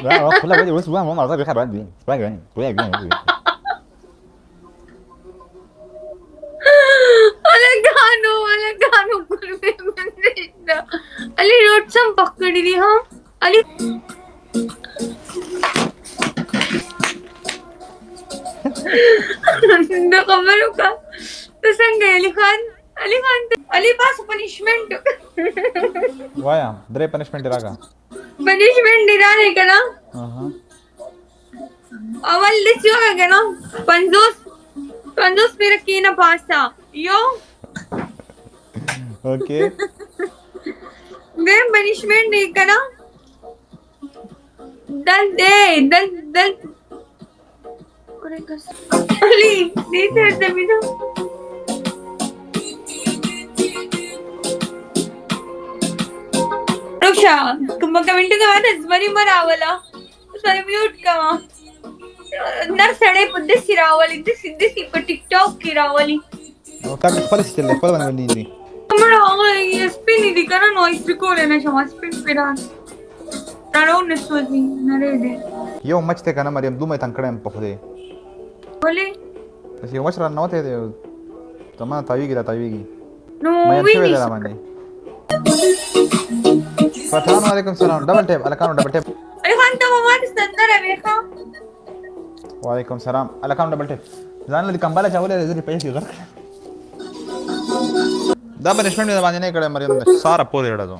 لا wakral ولي ولي سبحان الله بيخرب عندي راجع راجع ಅಲಗಾನು ಗುರುವೆ ಬಂದಿದ್ದ ಅಲ್ಲಿ ರೋಡ್ ಸಂ ಪಕ್ಕಡಿರಿ ಹಾ ಅಲ್ಲಿ ndo kabaru ka to sanga Ali Khan Ali pass punishment via दरे punishment इरागा dirane kana हाँ awal this yoga kana pandos pera kina pasa yo okay वे punishment नहीं kana dal अरे कस Ali नहीं थे बिना रुक्षा kumbaga mintu ka na bari marawala sare mute ka nar sade pudde sirawali siddi sipa tiktok kirawali क्या पलिस चल रहा है पल बना बनी नहीं हमरा spin idi kana noise record na shama spin pira taro neswazi narede يوم ماتش تك أنا مريم دوما يتنكرم بخده bole بس يوم ماتش رن نوته ده تمام تاويجي ده تاويجي no ما ينشوي win ده لماني فتحان عليكم السلام دبل تاب على كانوا دبل تاب Ali Khan ta mama standar hai bekha وعليكم السلام على كانوا دبل تاب زان لدي كمبالا चावले रेज़र पैसे उधर ده punishment ده बांधने के लिए مريم सारा पोल इड़ा तो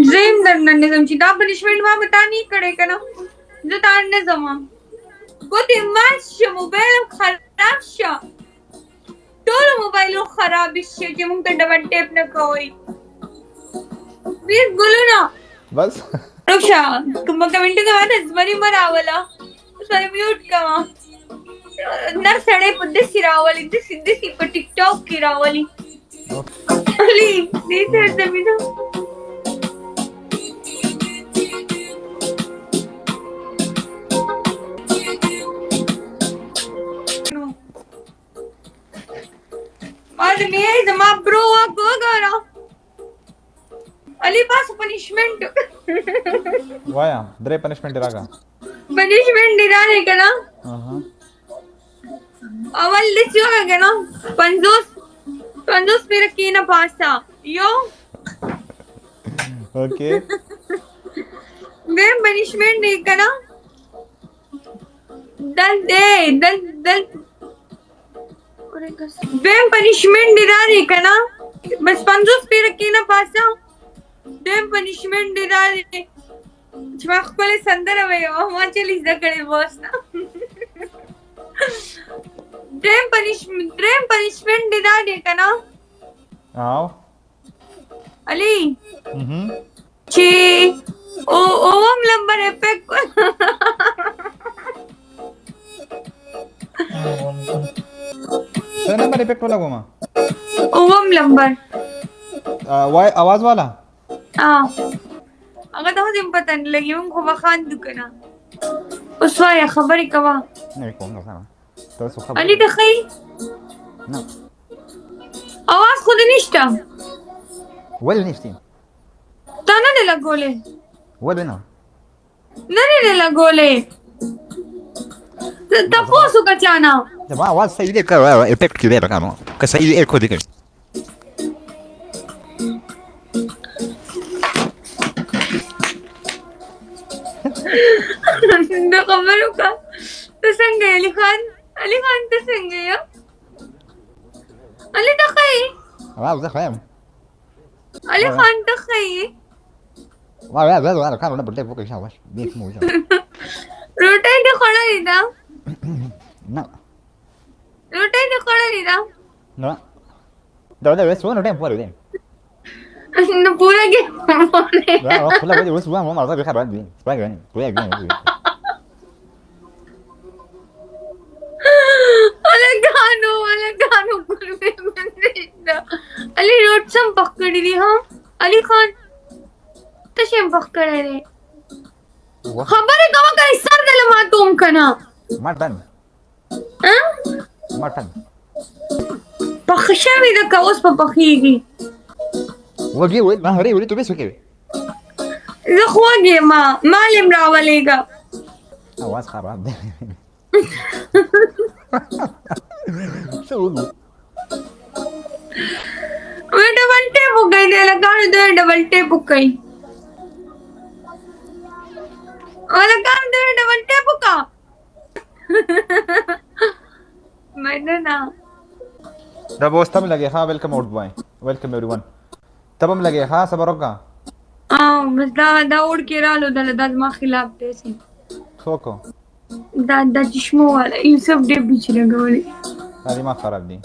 dream darnanne zamchi da punishment ma bata nahi kadeka na jo tarne zama Goti mash mobile kharab sha tolo mobile kharab ishe je mung ta double tap na koi please bolo na बस Ruksha kumbaga mintu ka na bari marawala sare mute ka nar sade pudde sirawali siddi sipa tiktok kirawali Ali नहीं थे बिना आज नहीं जमा ब्रो को करा Ali pass punishment via दरे punishment इरागा dirane kana हाँ awal this yoga kana pandos pera kina pasa yo okay वे punishment नहीं kana dal अरे कस वे punishment dirane kana बस pandos pera kina pasa वे punishment dirane Cuma khpal sandara vayo ma chali zakade boss na dream punishment dirane kana आओ Ali हम्म Chi ovam number effect sir number effect वाला Goma ovam number Y आवाज वाला अगर तो मुझे पता नहीं लगी उनको बखान दुकाना उस वाया खबरी कवा नहीं कौन सा तो सुखा Ali दखई ना आवाज खुद निष्ठा ولا نشتي ताना ने लगोले ولا ना नरे ने लगोले तपोसु का चाना जब आवाज सही दे कर इफेक्ट क्यों दे रखा नो का सही दे को दिखे ndo kabaru ka to sanga Ali Khan to sanga ya Ali दखई आवाज ده خير Ali Khan दखई वाया ده वाला كانوا دبل تاب فوق شاوش بيك مو شاوش रोटाई तो खड़ा लीदा ना रोटाई तो खड़ा लीदा ना ده بس وانا टाइम فوق ده no पूरा गेम होने لا wakral ولي ولي سبحان الله بيخرب عندي راجع راجع अलगानु गुरुवे ಬಂದಿದ್ದ ಅಲ್ಲಿ ರೋಡ್ ಸಂ ಪಕ್ಕಡಿರಿ ಹಾ Ali Khan तशेम पकडरे खबर है कवा का इस्सार दले मा तुम कना मटन हां मटन पखशा विद कावस पखीगी وجي ولد ما هري ولد بس كده زه خوږ یم مالم راولېږه आवाज خراب دی څه وکړو وی ډبل ټیپ وکړئ دی لکانو دوی ډبل ټیپ وکړئ لکانو دوی ډبل ټیپ وکړه مننه دا به اوس ته هم لګې ښه ویلکم آؤٹ بوای ویلکم ایوری ون ته به هم لګې ښه صبر وکړه بس دا وړکې رالو دله دا زما خلاف دی څوک دا چشمو والا یوسف ډېر بیچ لګولې دا دماغ خراب دی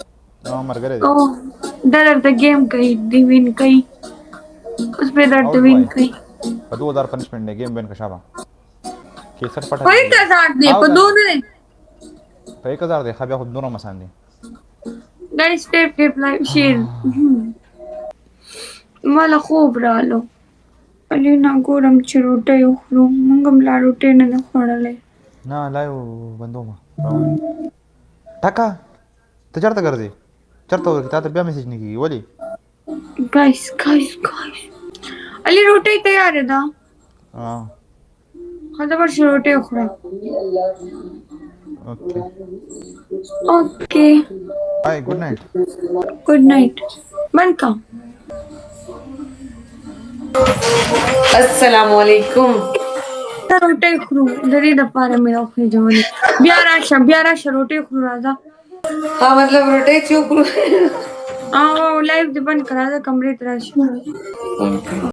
زما ملګری دی دا درته گیم کوي دی وین کوي اوس به درته وین کوي په 2000 پنشمنٹ دی گیم وین کا شابه کیسر پټه په 1000 دی په 2 نه په 1000 دی خو بیا خو نور مسان دی Guys, tap like share. مالا خوب رالو الینا ګورم چې روټۍ وخورو موږ هم لا روټۍ نه ده خوړلی نه لا یو بندو ما ټکه ته چېرته ګرځې چېرته ورکې تا ته بیا میسیج نه کېږي ولې ګایس علي روټۍ تیاره ده ښځه ورشه روټۍ وخوره اوکې بای ګډ نایټ بند کا السلام علیکم روټۍ خورو د دې دپاره مې راخېجولې بیا راشه روټۍ خورو راځه ها مطلب روټۍ چې وکړو لایف دې بند کړه راځه کمرې ته راشه